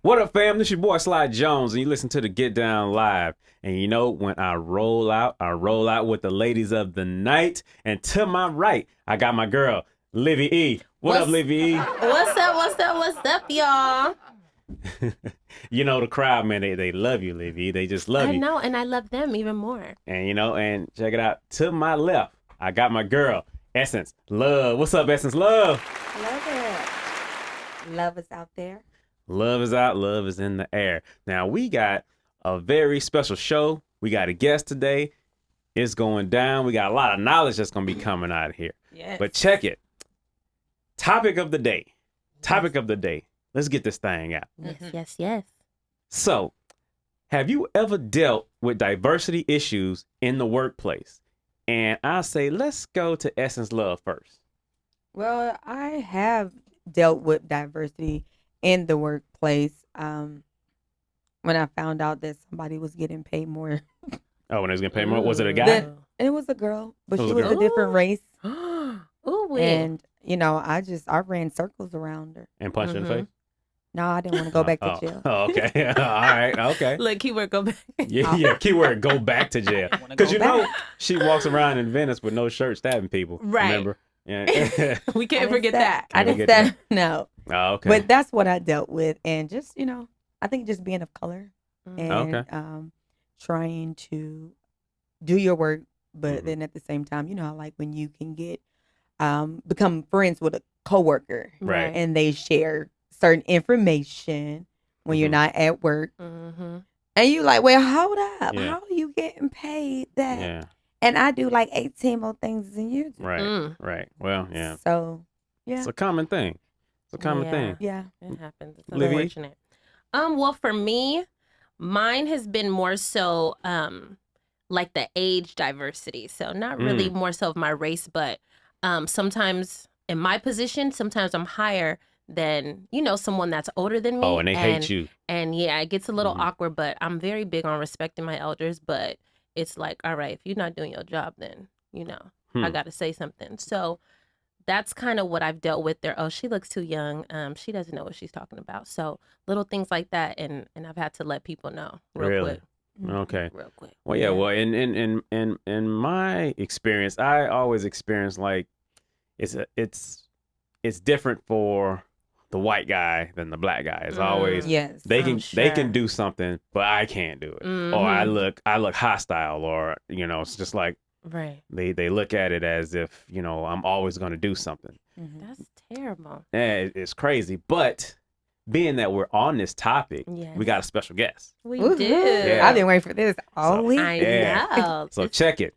What up, fam? This your boy Sly Jones, and you listen to the Get Down Live. And you know, when I roll out with the ladies of the night. And to my right, I got my girl, Livy E. What up, Livy E? What's up, y'all? You know the crowd, man, they love you, Livy E. They just love you. I know, and I love them even more. And you know, and check it out. To my left, I got my girl, Essence Love. What's up, Essence Love? Love it. Love is out there. Love is out, love is in the air. Now, we got a very special show. We got a guest today. It's going down. We got a lot of knowledge that's going to be coming out of here. Yes. But check it. Topic of the day. Topic of the day. Let's get this thing out. Yes. So, have you ever dealt with diversity issues in the workplace? And I'll say, let's go to Essence Love first. Well, I have dealt with diversity in the workplace. When I found out that somebody was getting paid more. Oh, when they was getting paid more? Was it a guy? It was a girl, but It was she a was girl. a different race. Ooh, And, you know, I ran circles around her. And punched in the face? No, I didn't want to go back to jail. Oh, okay. All right. Okay. look, keyword go back. Yeah. Keyword, go back to jail. Because you know, she walks around in Venice with no shirt stabbing people. Right. Remember? Yeah. We I can't didn't forget stab- that. I Can't didn't forget stab. No. Oh, okay. But that's what I dealt with. And just, you know, I think just being of color and Okay. trying to do your work, but Mhm. then at the same time, you know, like when you can get become friends with a coworker Right. and they share certain information when you're Mhm. not at work, Mm-hmm. and you like, well, hold up, Yeah. how are you getting paid that? Yeah. And I do like 18 more things than you do. Right. Mm. Right. Well, yeah. So yeah, It's a common thing. It's a common thing. yeah. It happens. It's Livy? unfortunate. Well, for me, mine has been more so like the age diversity. So not really more so of my race, but sometimes in my position, sometimes I'm higher than, you know, someone that's older than me. Oh, and they hate you. And yeah, it gets a little Mhm. awkward, but I'm very big on respecting my elders. But it's like, all right, if you're not doing your job, then, you know, I got to say something. So that's kind of what I've dealt with there. Oh, she looks too young. She doesn't know what she's talking about. So little things like that. And I've had to let people know Really? Okay. real quick. Well, yeah. Well, in my experience, I always experience like it's different for the white guy than the black guy. It's always Yes. they I'm can sure. do something, but I can't do it, or I look hostile, or you know, it's just like Right. they look at it as if, you know, I'm always going to do something. That's terrible. And it's crazy, but being that we're on this topic, Yes. we got a special guest. We Woo-hoo. do. Yeah. I've been waiting for this all So- week. I Yeah. know. So check it.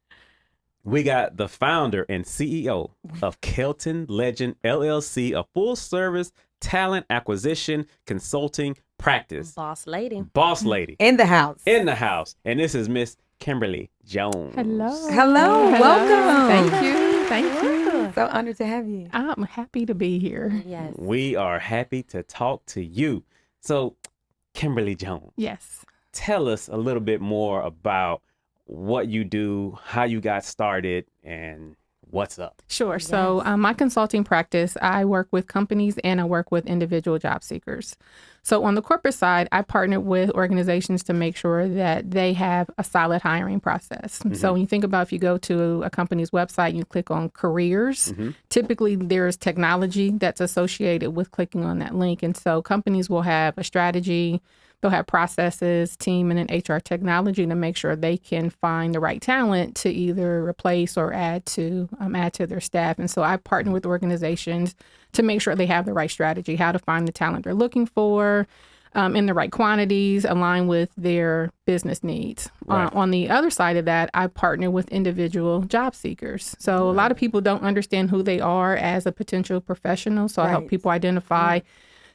We got the founder and CEO of Kelton Legend LLC, a full-service talent acquisition consulting practice. Boss lady. Boss lady In the house. in the house. And this is Miss Kimberly Jones. Hello. Hello. Welcome. Thank you. Thank you. So honored to have you. I'm happy to be here. Yes. We are happy to talk to you. So, Kimberly Jones, Yes. tell us a little bit more about what you do, how you got started, and what's up. Sure. So Yes. my consulting practice, I work with companies and I work with individual job seekers. So on the corporate side, I partner with organizations to make sure that they have a solid hiring process. So when you think about if you go to a company's website, you click on careers, typically there's technology that's associated with clicking on that link. And so companies will have a strategy, they'll have processes, team, and an HR technology to make sure they can find the right talent to either replace or add to their staff. And so I partner with organizations to make sure they have the right strategy, how to find the talent they're looking for in the right quantities, align with their business needs. Right. On the other side of that, I partner with individual job seekers. So a lot of people don't understand who they are as a potential professional. So I help Right. people identify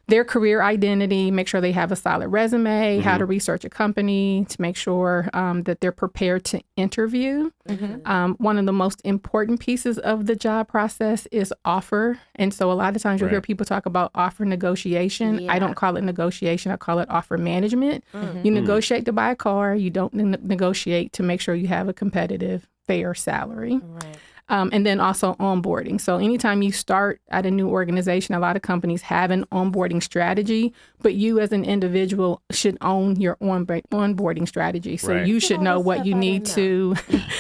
their career identity, make sure they have a solid resume, how to research a company, to make sure that they're prepared to interview. One of the most important pieces of the job process is offer. And so a lot of times you'll hear Right. people talk about offer negotiation. I Yeah. don't call it negotiation. I call it offer management. You negotiate to buy a car. You don't negotiate to make sure you have a competitive, fair salary. Right. And then also onboarding. So anytime you start at a new organization, a lot of companies have an onboarding strategy, but you as an individual should own your onboarding strategy. So Right. you Look at should all know the what stuff you I need didn't to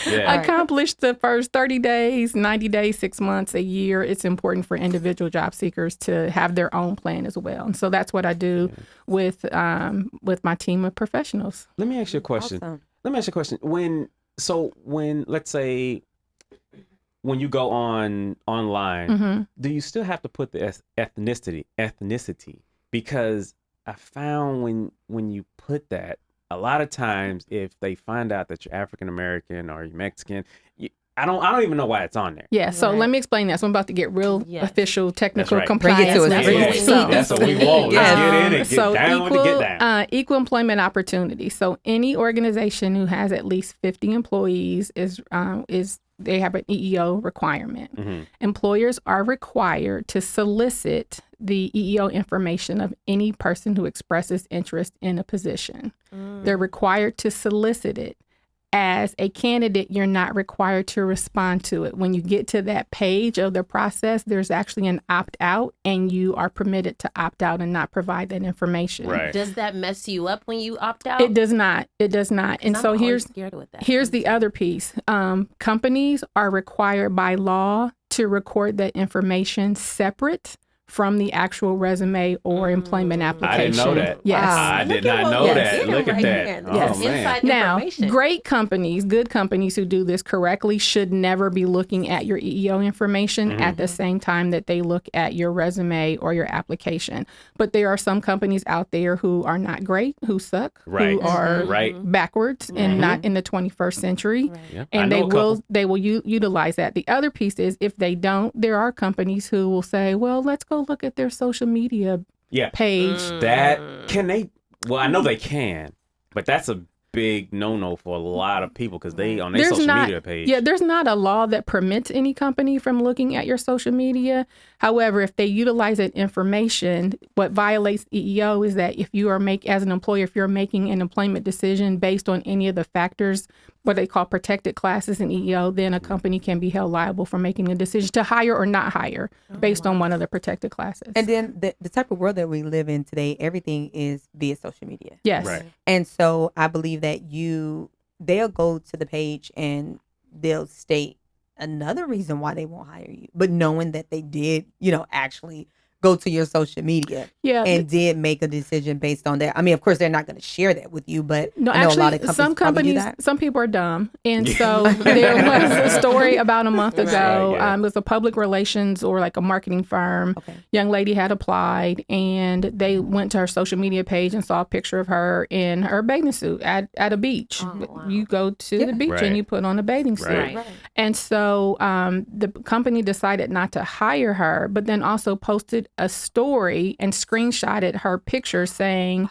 Yeah. accomplish the first 30 days, 90 days, 6 months, a year. It's important for individual job seekers to have their own plan as well. And so that's what I do with my team of professionals. Let me ask you a question. Awesome. Let me ask you a question. When let's say when you go online, do you still have to put the ethnicity? Because I found when you put that, a lot of times if they find out that you're African American or you're Mexican, I don't even know why it's on there. Yeah, so Right. let me explain that. So I'm about to get real Yes. official, technical, right. Bring it compliance. to us. That's Bring what it we to need. us. That's what we want. Let's Yes. get in and get So down with the get down. equal employment opportunity. So any organization who has at least 50 employees is they have an EEO requirement. Mm-hmm. Employers are required to solicit the EEO information of any person who expresses interest in a position. They're required to solicit it. As a candidate, you're not required to respond to it. When you get to that page of the process, there's actually an opt-out, and you are permitted to opt out and not provide that information. Right. Does that mess you up when you opt out? It does not. It does not. And I'm so always scared with that. here's the other piece. Companies are required by law to record that information separate from the actual resume or employment I application. didn't know that. Yes. Wow. I Look did at not what know we're that. getting Look at right that. here. Oh, Yes. man. Inside Now, information. great companies, good companies who do this correctly should never be looking at your EEO information at the same time that they look at your resume or your application. But there are some companies out there who are not great, who suck, Right. who are Right. backwards and not in the 21st century. Yeah. I And know they a couple. will utilize that. The other piece is if they don't, there are companies who will say, well, let's go look at their social media Yeah. page. That can they? Well, I know they can, but that's a big no for a lot of people because they on their social media page. Yeah, there's not a law that permits any company from looking at your social media. However, if they utilize that information, what violates EEO is that if you are as an employer, if you're making an employment decision based on any of the factors, what they call protected classes in EEO, then a company can be held liable for making a decision to hire or not hire based on one of the protected classes. And then the type of world that we live in today, everything is via social media. Yes. Right. And so I believe that they'll go to the page and they'll state another reason why they won't hire you, but knowing that they did, actually go to your social media Yeah. and did make a decision based on that. I mean, of course, they're not going to share that with you, but No, I know actually, a lot of companies some probably do companies, that. some people are dumb, and so there was a story about a month ago. Right, yeah. It was a public relations or like a marketing firm. Okay. Young lady had applied, and they went to her social media page and saw a picture of her in her bathing suit at a beach. Oh, wow. You go to Yeah. the beach Right. and you put on a bathing suit. Right. Right. And so the company decided not to hire her, but then also posted a story and screenshotted her picture saying,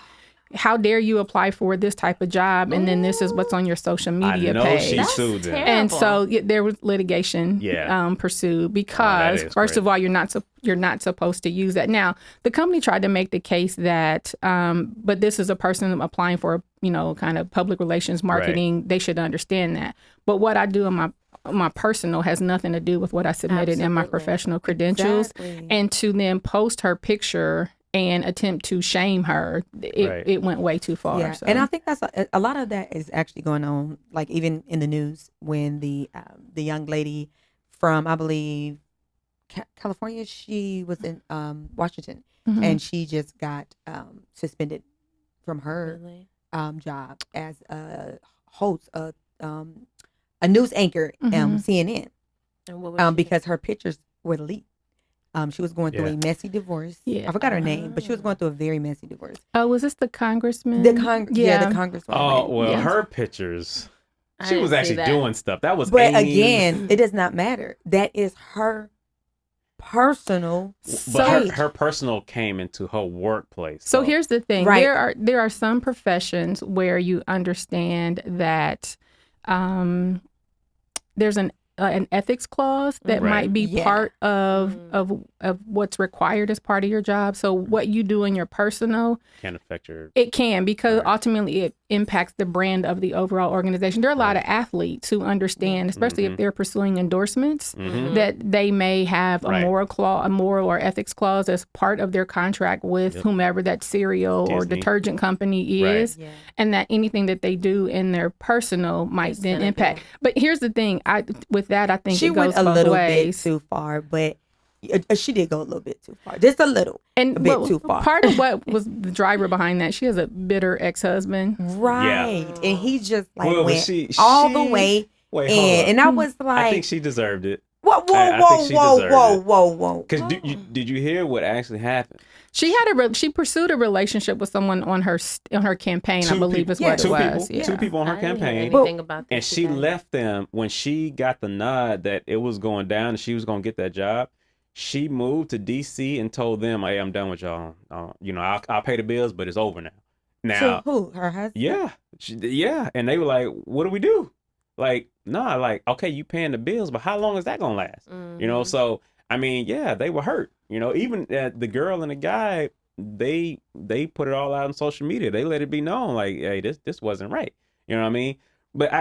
how dare you apply for this type of job? And then this is what's on your social media I know page. she That's sued them. terrible. And so there was litigation Yeah. pursued because is first crazy. of all, you're not supposed to use that. Now, the company tried to make the case that, but this is a person applying for, kind of public relations marketing. They should understand that. But what I do in my personal has nothing to do with what I submitted in my Absolutely. professional credentials. Exactly. And to then post her picture and attempt to shame her, Right. it went way too far. Yeah, So. and I think that's a lot of that is actually going on, like even in the news when the young lady from, I believe, California, she was in Washington, Mhm. and she just got suspended from her Really? job as a host, a news anchor, Mhm. CNN, And what was she because her pictures were leaked. She was going through Yeah. a messy divorce. Yeah. I forgot her name, but she was going through a very messy divorce. Oh, was this the congressman? The congresswoman. Oh well, Yeah. her pictures. I She didn't was see actually that. doing stuff. That was. But Amy's- again, it does not matter. That is her personal. but her personal came into her workplace. So though. here's the thing: Right. there are some professions where you understand that there's an ethics clause that Right. might be Yeah. part of what's required as part of your job. So what you do in your personal, Can affect your. it can, because Right. ultimately it impacts the brand of the overall organization. There are a lot of athletes who understand, especially if they're pursuing endorsements, that they may have a Right. moral or ethics clause as part of their contract with whomever that cereal or Disney. detergent company Right. is, and that anything that they do in their personal might then gonna impact. be- But here's the thing, I think She it goes went a both little ways. bit too far, but she did go a little bit too far. Just a little. And a bit too far. Part of what was the driver behind that, she has a bitter ex-husband. Right. And he just like Well, but went she- all she- the way Wait, in. hold up. And I was like, I think she deserved it. whoa, whoa, I whoa, think she whoa, deserved whoa, it. whoa, whoa. Because did you hear what actually happened? She had she pursued a relationship with someone on her campaign, I believe people. is what it Two was. people. Two people on her I didn't hear campaign. anything about this And she today. left them when she got the nod that it was going down and she was going to get that job. She moved to DC and told them, "Hey, I'm done with y'all. I'll pay the bills, but it's over now." Now, So who? Her husband? yeah, and they were like, "What do we do?" Like, nah, like, okay, you paying the bills, but how long is that gonna last? So I mean, yeah, they were hurt. Even the girl and the guy, they put it all out on social media. They let it be known, like, hey, this wasn't right. You know what I mean? But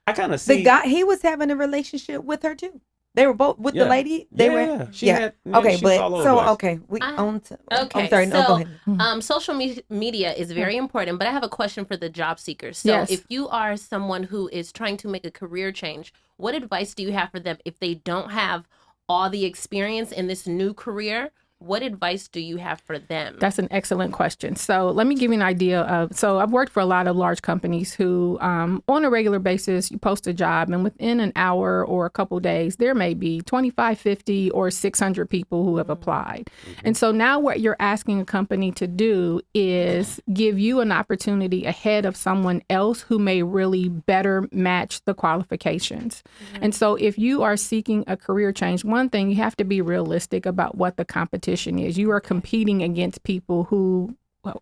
I kind of see The guy, he was having a relationship with her too. They were both with the lady. They were. She had, Okay, she was but all over the place. okay, we on to. Okay, I'm sorry. No, go so ahead. social media is very important, but I have a question for the job seekers. So Yes. if you are someone who is trying to make a career change, what advice do you have for them if they don't have all the experience in this new career? What advice do you have for them? That's an excellent question. So let me give you an idea of, so I've worked for a lot of large companies who, on a regular basis, you post a job and within an hour or a couple days, there may be 25, 50 or 600 people who have applied. And so now what you're asking a company to do is give you an opportunity ahead of someone else who may really better match the qualifications. And so if you are seeking a career change, one thing, you have to be realistic about what the competition is. You are competing against people who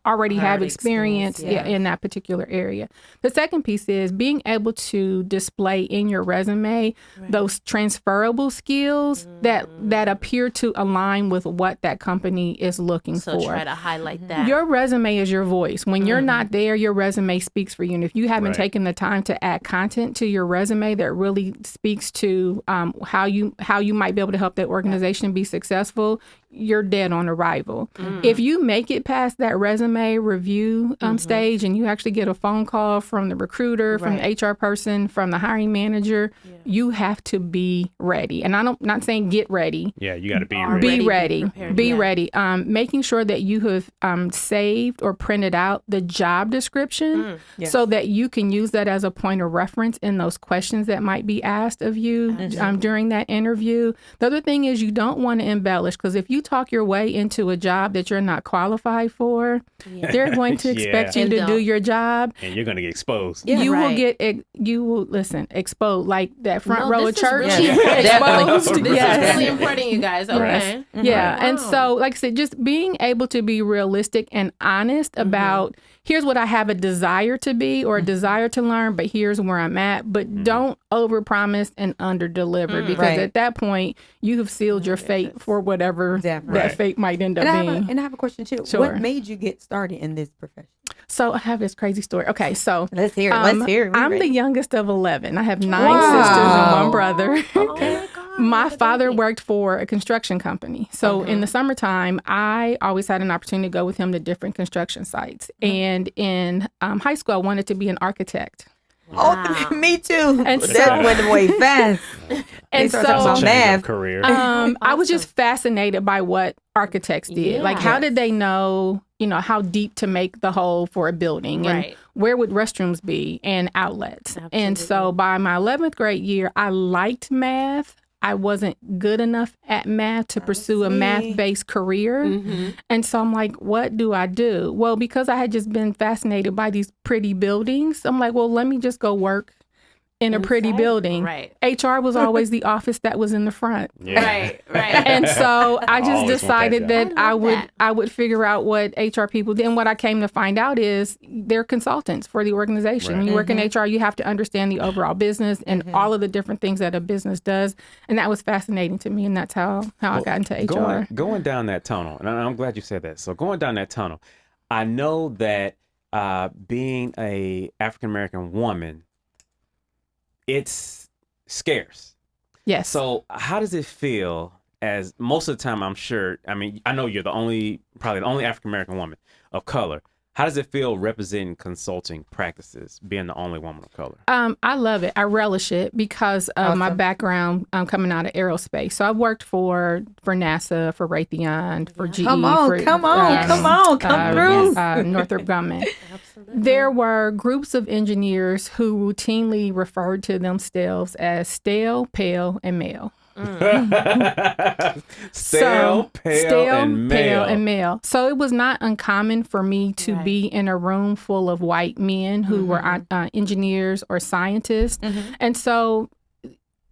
already have experience in that particular area. The second piece is being able to display in your resume those transferable skills that appear to align with what that company is looking for. So try to highlight that. Your resume is your voice. When you're not there, your resume speaks for you. And if you haven't taken the time to add content to your resume that really speaks to how you might be able to help that organization be successful, you're dead on arrival. If you make it past that resume review stage and you actually get a phone call from the recruiter, from the HR person, from the hiring manager, you have to be ready. And I'm not saying get ready. Yeah, you got to be ready. Be ready. prepared, Be yeah. ready. Making sure that you have saved or printed out the job description so that you can use that as a point of reference in those questions that might be asked of you during that interview. The other thing is you don't want to embellish, because if you talk your way into a job that you're not qualified for, they're going to expect you And to do don't. your job. And you're going to get exposed. Yeah, You will listen, exposed, like that front No, row of this is church. really- Exposed. This Yes. is really important, you guys. Okay. Yeah. And Wow. so, like I said, just being able to be realistic and honest about here's what I have a desire to be or a desire to learn, but here's where I'm at. But don't overpromise and underdeliver, because at that point, you have sealed your fate for whatever that fate might end up being. And I have a question too. Sure. What made you get started in this profession? So I have this crazy story. Okay, so Let's hear it. Let's hear it. I'm the youngest of 11. I have 9 sisters and 1 brother. Oh my God. My father worked for a construction company. So in the summertime, I always had an opportunity to go with him to different construction sites. And in high school, I wanted to be an architect. Oh, me too. And That so- went away fast. And started talking so about Change math. of career. I was just fascinated by what architects did. Like, how Yes. did they know, how deep to make the hole for a building? And Right. where would restrooms be and outlets? And so by my 11th grade year, I liked math. I wasn't good enough at math to pursue a math-based career. And so I'm like, what do I do? Well, because I had just been fascinated by these pretty buildings, I'm like, well, let me just go work in a pretty Inside? building. Right. HR was always the office that was in the front. Yeah. Right. And so I just always want that decided job. that I love I would figure out what HR people did. And what I came to find out is they're consultants for the organization. Right. When you work in HR, you have to understand the overall business and all of the different things that a business does. And that was fascinating to me. And that's how I got into HR. Going down that tunnel, and I'm glad you said that. So going down that tunnel, I know that being a African American woman, it's scarce. Yes. So how does it feel? As most of the time, I'm sure. I mean, I know you're probably the only African American woman of color. How does it feel representing consulting practices, being the only woman of color? I love it. I relish it because of my background coming out of aerospace. So I've worked for NASA, for Raytheon, for GE. Come on, through. Northrop Grumman. Absolutely. There were groups of engineers who routinely referred to themselves as stale, pale, and male. Stale, pale, and male. So it was not uncommon for me to be in a room full of white men who were engineers or scientists. And so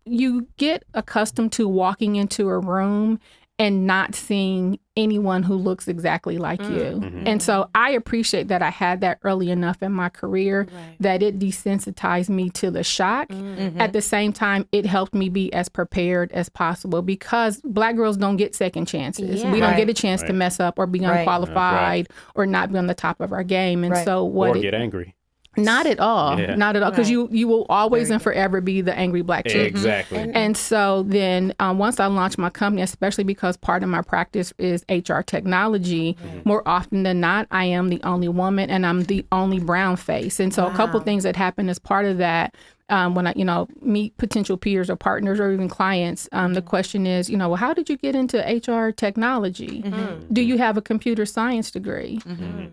you get accustomed to walking into a room and not seeing anyone who looks exactly like you. And so I appreciate that I had that early enough in my career that it desensitized me to the shock. At the same time, it helped me be as prepared as possible because Black girls don't get second chances. Yeah. We don't get a chance to mess up or be unqualified or not be on the top of our game. And so or get angry. Not at all. Yeah. Not at all. Because you will always and forever be the angry Black chick. Exactly. And so then once I launched my company, especially because part of my practice is HR technology, more often than not, I am the only woman and I'm the only brown face. And so a couple things that happen as part of that, when I, meet potential peers or partners or even clients, the question is, well, how did you get into HR technology? Do you have a computer science degree?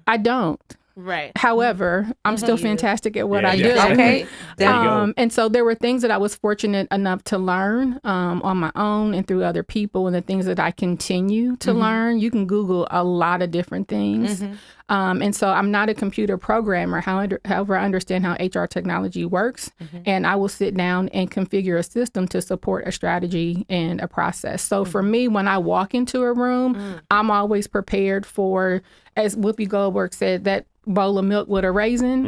I don't. Right. However, I'm still fantastic at what I do. Okay. And so there were things that I was fortunate enough to learn on my own and through other people, and the things that I continue to learn. You can Google a lot of different things. And so I'm not a computer programmer. However, I understand how HR technology works, and I will sit down and configure a system to support a strategy and a process. So for me, when I walk into a room, I'm always prepared for, as Whoopi Goldberg said, that bowl of milk with a raisin.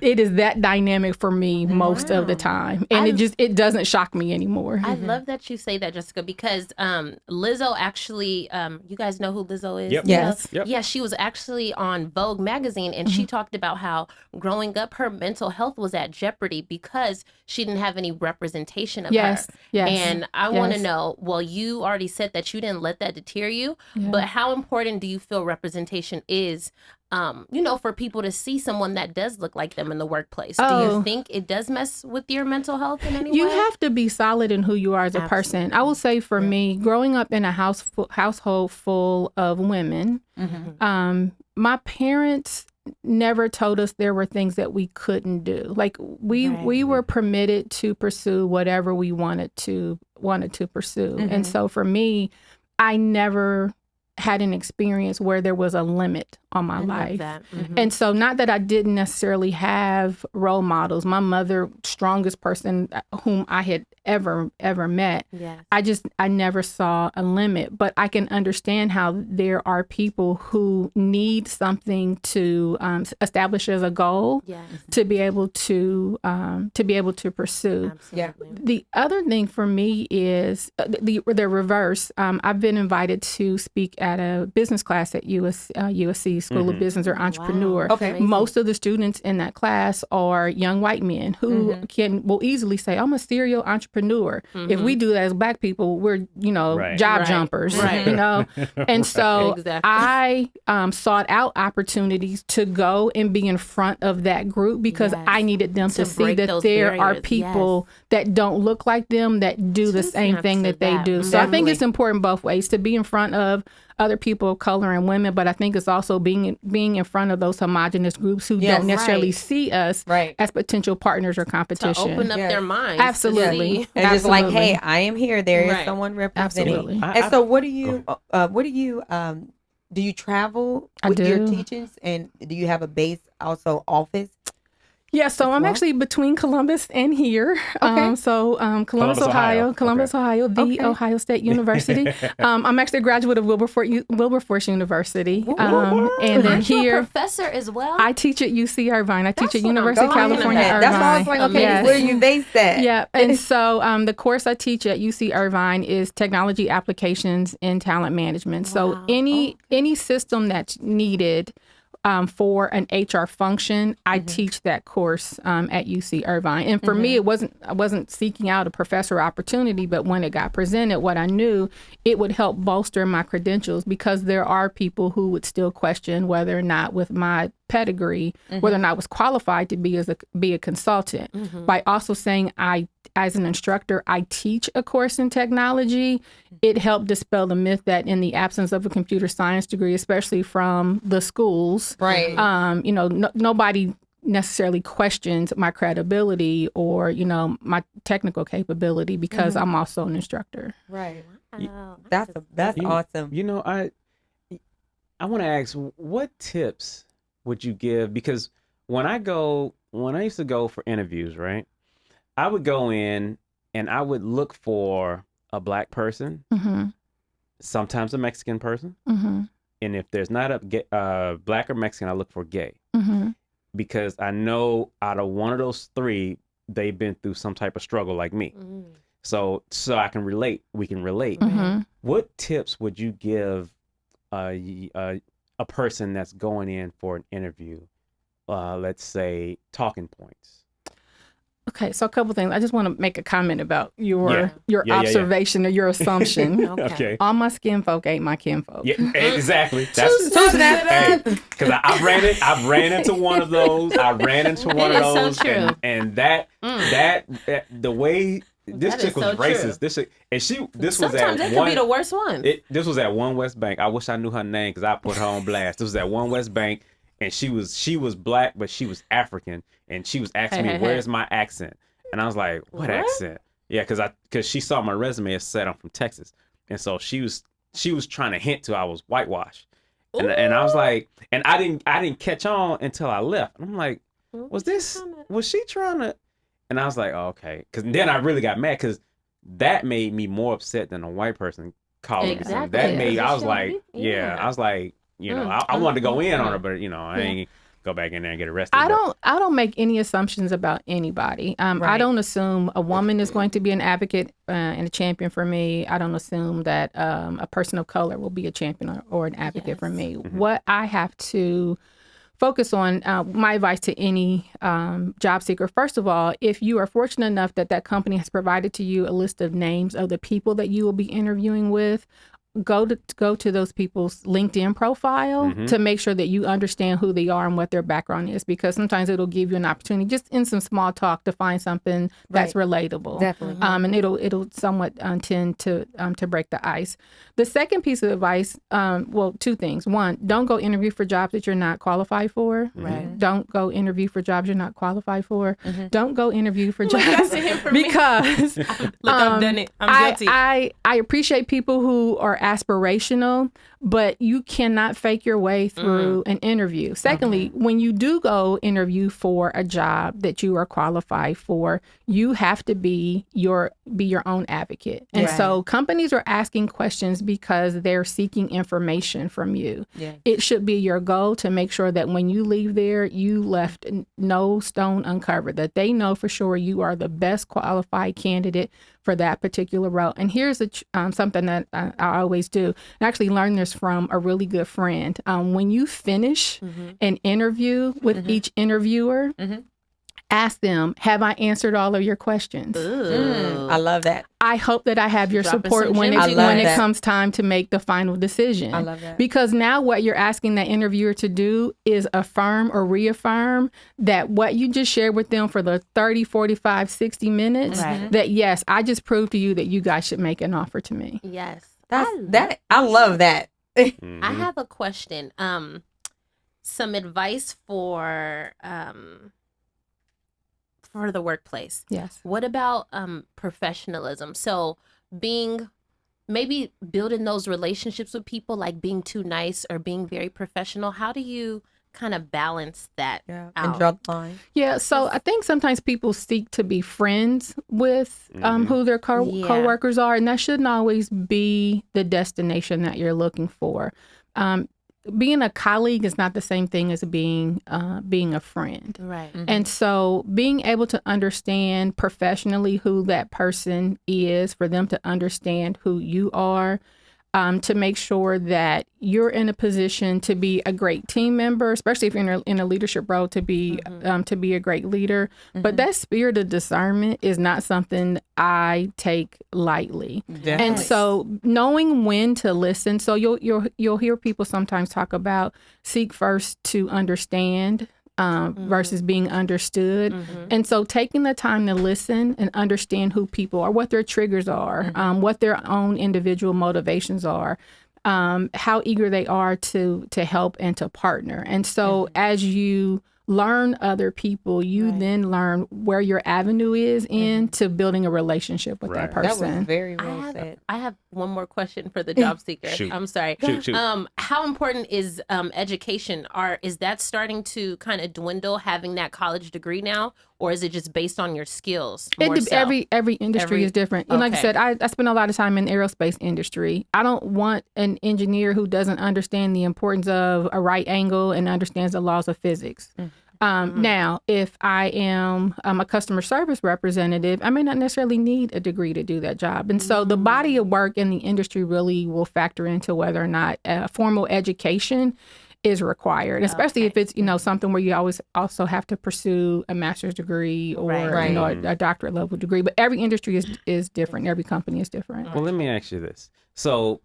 It is that dynamic for me most of the time, and it doesn't shock me anymore. I love that you say that, Jessica, because Lizzo actually, you guys know who Lizzo is? Yep. Yes. Yep. Yeah, she was actually on Vogue magazine, and she talked about how growing up, her mental health was at jeopardy because she didn't have any representation of her. Yes. And I want to know, well, you already said that you didn't let that deter you, but how important do you feel representation is, for people to see someone that does look like them in the workplace? Do you think it does mess with your mental health in any way? You have to be solid in who you are as a person. I will say for me, growing up in a household full of women, my parents never told us there were things that we couldn't do. Like we were permitted to pursue whatever we wanted to pursue. And so for me, I never had an experience where there was a limit on my life. And so not that I didn't necessarily have role models. My mother, strongest person whom I had ever met. I never saw a limit, but I can understand how there are people who need something to establish as a goal to be able to pursue. The other thing for me is the reverse. I've been invited to speak at a business class at USC School of Business or Entrepreneur. Okay. Most of the students in that class are young white men who will easily say, I'm a serial entrepreneur. If we do that as Black people, we're, job jumpers, And so I sought out opportunities to go and be in front of that group because I needed them to see that there are people that don't look like them that do the same thing that they do. So I think it's important both ways to be in front of other people of color and women, but I think it's also being in front of those homogenous groups who don't necessarily see us as potential partners or competition. To open up their minds. Absolutely. And just like, hey, I am here. There is someone representing. Absolutely. And so do you travel with your teachings, and do you have a base also office? Yeah, so I'm actually between Columbus and here. Okay. Columbus, Ohio. Columbus, Ohio, the Ohio State University. I'm actually a graduate of Wilberforce University. And then Aren't you here, a professor as well? I teach at UC Irvine. I teach at what I'm University of talking California, about. Irvine. That's why I was like, okay, Yes. where you based that? Yeah, and so the course I teach at UC Irvine is technology applications in talent management. So any system that's needed for an HR function, I teach that course at UC Irvine. And for me, I wasn't seeking out a professor opportunity, but when it got presented, what I knew, it would help bolster my credentials, because there are people who would still question whether or not, with my pedigree, whether or not I was qualified to be a consultant. By also saying as an instructor, I teach a course in technology, it helped dispel the myth that in the absence of a computer science degree, especially from the schools, Right. Nobody necessarily questions my credibility or, my technical capability, because I'm also an instructor. Right. Wow. That's awesome. I want to ask, what tips would you give? Because when I used to go for interviews, right, I would go in and I would look for a Black person, sometimes a Mexican person, and if there's not a Black or Mexican, I look for gay, because I know out of one of those three, they've been through some type of struggle like me. So I can relate. We can relate. What tips would you give a person that's going in for an interview? Let's say talking points. Okay, so a couple things. I just want to make a comment about your observation or your assumption. Okay. All my skin folk ain't my kinfolk. Yeah, exactly. That's because I've ran into one of those. I ran into one of those, so true. and that the way this That chick is was so racist. true. This was Sometimes at that one. could be the worst one. This was at One West Bank. I wish I knew her name because I put her on blast. This was at One West Bank, and she was Black, but she was African, and she was asking me, "Where's my accent?" And I was like, "What accent?" Yeah, because she saw my resume. It said I'm from Texas, and so she was trying to hint to I was whitewashed, and I was like, and I didn't catch on until I left. And I'm like, was she trying to? And I was like, oh, okay, because then I really got mad because that made me more upset than a white person calling me something. That made I was like, I was like, I wanted to go in on her, but I ain't go back in there and get arrested. I don't make any assumptions about anybody. I don't assume a woman is going to be an advocate and a champion for me. I don't assume that a person of color will be a champion or an advocate for me. What I have to focus on, my advice to any job seeker, first of all, if you are fortunate enough that company has provided to you a list of names of the people that you will be interviewing with, go to those people's LinkedIn profile to make sure that you understand who they are and what their background is, because sometimes it'll give you an opportunity just in some small talk to find something that's relatable. Definitely. And it'll somewhat tend to break the ice. The second piece of advice, two things. One, don't go interview for jobs that you're not qualified for. Right. Don't go interview for jobs you're not qualified for. Don't go interview for jobs because Look, I've done it. I'm guilty. I appreciate people who are aspirational, but you cannot fake your way through an interview. Secondly, when you do go interview for a job that you are qualified for, you have to be your own advocate. And so companies are asking questions because they're seeking information from you. Yes. It should be your goal to make sure that when you leave there, you left no stone uncovered, that they know for sure you are the best qualified candidate for that particular role. And here's something that I always do. I actually learned this from a really good friend. When you finish an interview with each interviewer, ask them, have I answered all of your questions? I love that. I hope that I have your Dropping support some when gems. it comes time to make the final decision. I love that. Because now what you're asking that interviewer to do is affirm or reaffirm that what you just shared with them for the 30, 45, 60 minutes, that yes, I just proved to you that you guys should make an offer to me. Yes. I love that. I have a question. Some advice for the workplace. Yes. What about professionalism? So building those relationships with people, like being too nice or being very professional. How do you kind of balance that And out? draw the line. Yeah, so I think sometimes people seek to be friends with who their coworkers are, and that shouldn't always be the destination that you're looking for. Being a colleague is not the same thing as being a friend. Right. And so being able to understand professionally who that person is, for them to understand who you are, to make sure that you're in a position to be a great team member, especially if you're in a leadership role, to be a great leader. But that spirit of discernment is not something I take lightly. Definitely. And so knowing when to listen. So you'll hear people sometimes talk about seek first to understand. Versus being understood. And so taking the time to listen and understand who people are, what their triggers are, what their own individual motivations are, how eager they are to help and to partner. And so as you learn other people, you then learn where your avenue is into building a relationship with that person. That was very well said. I have one more question for the job seeker. Shoot. I'm sorry. Shoot. How important is education? Is that starting to kind of dwindle, having that college degree now, or is it just based on your skills? Every industry is different. And like I said, I spend a lot of time in the aerospace industry. I don't want an engineer who doesn't understand the importance of a right angle and understands the laws of physics. Now, if I am a customer service representative, I may not necessarily need a degree to do that job. And so the body of work in the industry really will factor into whether or not formal education is required, especially if it's, something where you always also have to pursue a master's degree or, a doctorate level degree. But every industry is different. Every company is different. Well, let me ask you this. So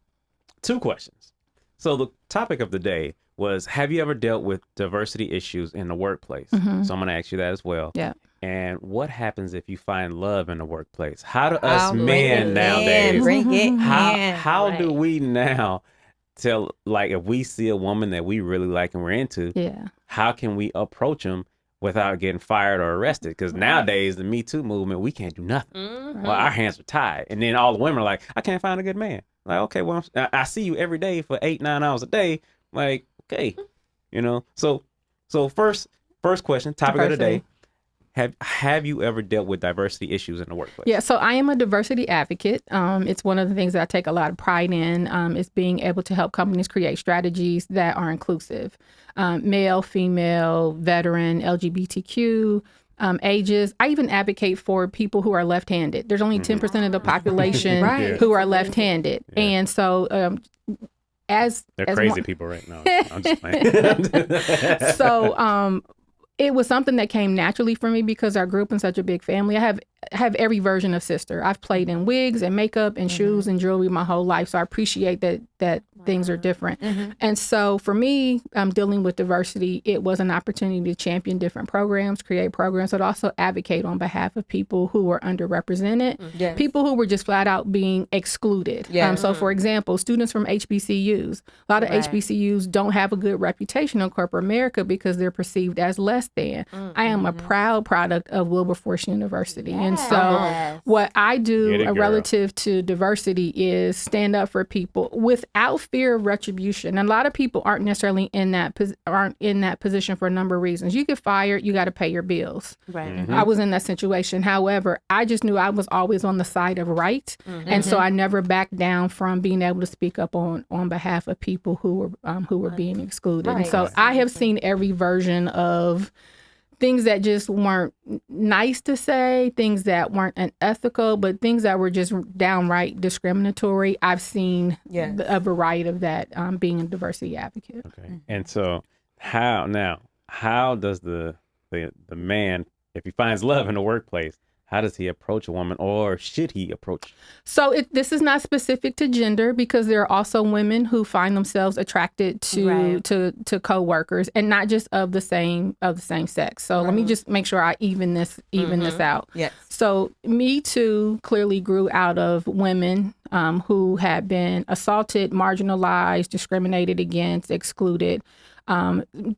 2 questions. So the topic of the day was, have you ever dealt with diversity issues in the workplace? So I'm going to ask you that as well. Yeah. And what happens if you find love in the workplace? How do us men nowadays, Bring it how do we now tell, like, if we see a woman that we really like and we're into, how can we approach them without getting fired or arrested? Because nowadays, the Me Too movement, we can't do nothing. Well, our hands are tied. And then all the women are like, I can't find a good man. Like, okay, well, I see you every day for 8-9 hours a day. Like, okay, So first question, topic of the day. Have you ever dealt with diversity issues in the workplace? Yeah, so I am a diversity advocate. It's one of the things that I take a lot of pride in, is being able to help companies create strategies that are inclusive. Male, female, veteran, LGBTQ, ages. I even advocate for people who are left-handed. There's only 10% of the population who are left-handed. Yeah. And so they're crazy people right now. I'm just playing. So it was something that came naturally for me because I grew up in such a big family. I have every version of sister. I've played in wigs and makeup and shoes and jewelry my whole life. So I appreciate that things are different. And so for me, dealing with diversity, it was an opportunity to champion different programs, create programs, but also advocate on behalf of people who were underrepresented, people who were just flat out being excluded. So for example, students from HBCUs. A lot of HBCUs don't have a good reputation in corporate America because they're perceived as less than. I am a proud product of Wilberforce University. And so what I do relative to diversity is stand up for people without fear of retribution. And a lot of people aren't necessarily in that position for a number of reasons. You get fired, you got to pay your bills. I was in that situation. However, I just knew I was always on the side of right. And so I never backed down from being able to speak up on behalf of people who were being excluded. And so I have seen every version of things that just weren't nice to say, things that weren't unethical, but things that were just downright discriminatory. I've seen a variety of that, being a diversity advocate. Okay. And so how does the man, if he finds love in the workplace, how does he approach a woman, or should he approach? So this is not specific to gender, because there are also women who find themselves attracted to coworkers, and not just of the same sex. So let me just make sure I even this out. Yes. So Me Too clearly grew out of women who had been assaulted, marginalized, discriminated against, excluded.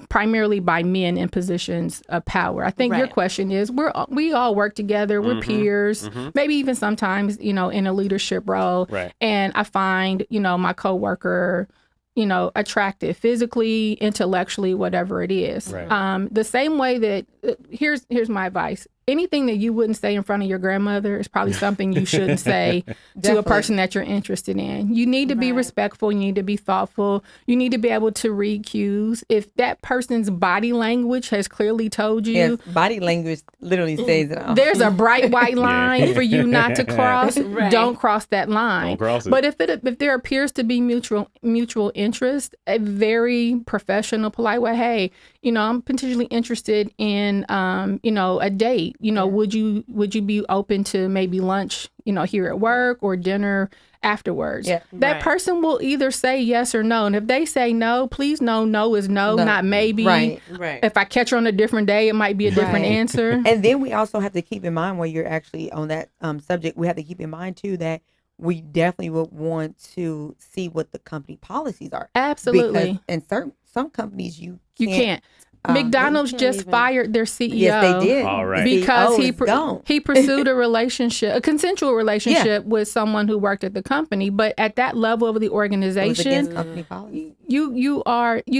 Primarily by men in positions of power. I think your question is, we all work together, we're peers, maybe even sometimes, in a leadership role. And I find, my coworker attractive physically, intellectually, whatever it is. Right. The same way that here's my advice. Anything that you wouldn't say in front of your grandmother is probably something you shouldn't say to a person that you're interested in. You need to be respectful. You need to be thoughtful. You need to be able to read cues. If that person's body language has clearly told you, yes, body language literally says it all. there's a bright white line for you not to cross, don't cross that line. Don't cross it. But if there appears to be mutual interest, a very professional, polite way, hey, I'm potentially interested in a date. Would you be open to maybe lunch, here at work or dinner afterwards? Yeah. That person will either say yes or no. And if they say no, please know no is no, not maybe. Right. If I catch her on a different day, it might be a different answer. And then we also have to keep in mind, while you're actually on that subject, we have to keep in mind too that we definitely would want to see what the company policies are. Absolutely. Because in some companies you can't. McDonald's just fired their CEO. Yes, they did. All right. Because CEO he pursued a consensual relationship with someone who worked at the company. But at that level of the It was organization, against company policy. you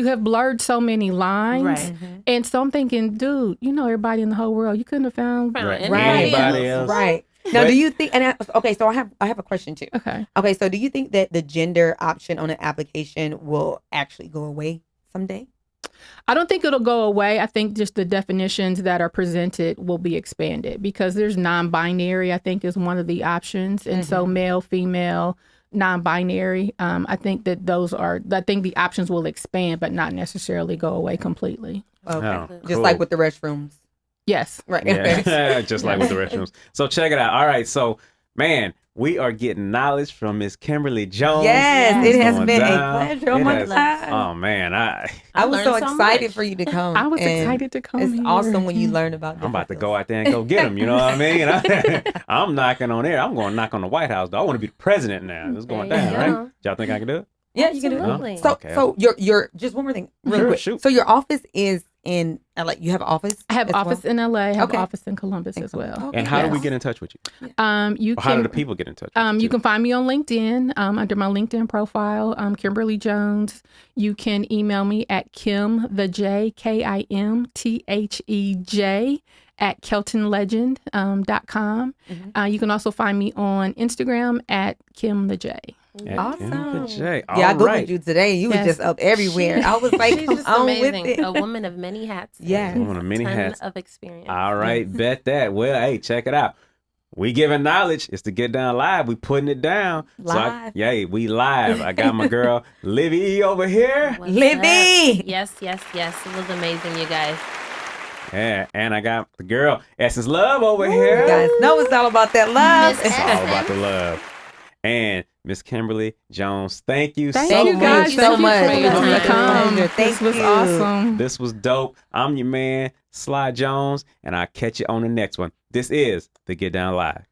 have blurred so many lines. Right. And so I'm thinking, dude, everybody in the whole world, you couldn't have found Anybody else. Right. Now, do you think? So I have a question too. Okay. So do you think that the gender option on an application will actually go away someday? I don't think it'll go away. I think just the definitions that are presented will be expanded because there's non-binary, I think, is one of the options. And so male, female, non-binary, I think that I think the options will expand, but not necessarily go away completely. Okay. Oh, Just cool. like with the restrooms. Yes. Right. Yeah. Just like with the restrooms. So check it out. All right. So, man, we are getting knowledge from Miss Kimberly Jones. Yes, it has Going been down. a pleasure. Oh my God. Oh man, I was so learned so excited much. for you to come. I was and excited to come It's here. awesome when you learn about I'm about to different go out there and go get him. You know what I mean? I'm knocking on there. I'm going to knock on the White House. Though. I want to be the president now. It's going There you down, go. right? Y'all think I can do it? Yeah, you can do it. Absolutely. So, Okay. so your just one more thing, real Sure, quick. shoot. So your office is in LA. You have an office. I have as office well? in LA. I have Okay. office in Columbus as well. Okay. And how do we Yes. get in touch with you? You Or how do can the people get in touch with you? you can find me on LinkedIn under my LinkedIn profile, Kimberly Jones. You can email me at KimTheJ, KIMTHEJ at KeltonLegend.com. You can also find me on Instagram at KimTheJ. Awesome. Yeah, Yeah, I googled you today. You was Yes. just up everywhere. I was like, She's come just on amazing. with it. A woman of many hats. Yes. Woman of many Ton hats. of experience. All right, bet that. Well, hey, check it out. We giving knowledge. It's to Get Down Live. We putting it down. Live. We live. I got my girl Livy over here. What's Livy! up? Yes. It was amazing, you guys. Yeah, and I got the girl Essence Love over You here. guys know it's all about that love. Miss It's all Essence. about the love. And Miss Kimberly Jones, thank you Thank so you guys. much. so Thank you much. for your It was time. a pleasure. Thank This was you. awesome. This was dope. I'm your man, Sly Jones, and I'll catch you on the next one. This is the Get Down Live.